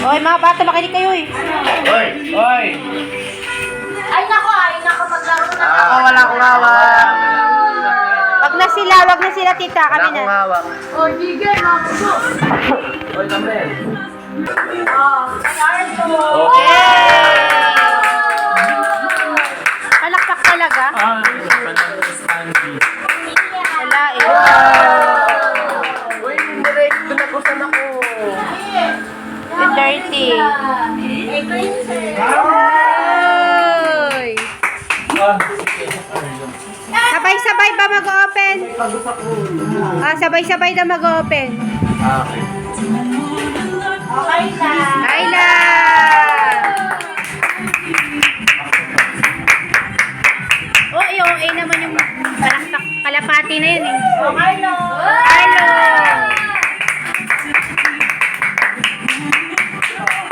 Hoy, mga bata, makinig kayo eh. Hoy! Hoy! Ay nako, maglaro na. Ako wala akong hawak. Wag na sila tita, Wala kami akong na. hawak. O, Gigay, makuso. Hoy, Lamel. Nardo. Yay! Palakpak talaga. Wala eh. Uy, direct. Pinakusan ako. Yung dirty. Eh, princess. Oy! Sabay-sabay ba mag-open? Sabay-sabay na mag-open. Okay. Okay na. Ayla! Oh, yung A naman yung kalapati na yun eh. Okay na. Hello!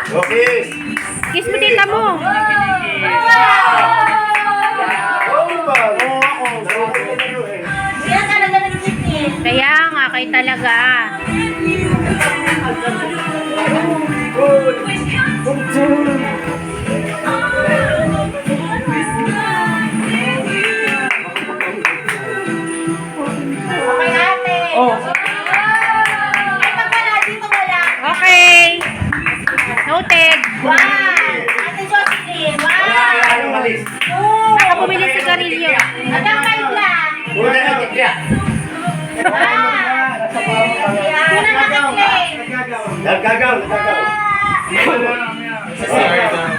Okay. Kiss mo tita mo. Yan talaga nag-kiss. Kaya nga, kayo talaga. Okay, ate. Oh. Ay, pagkala, dito wala. Okay. Noted. One. Ate Jocelyn. Ano One. malis? Two. Baka bumili si Carillo. Hanggang kayo lang. Puro na lang kaya. Una na kasi. Nagkagaw. Ah. Nagkagaw.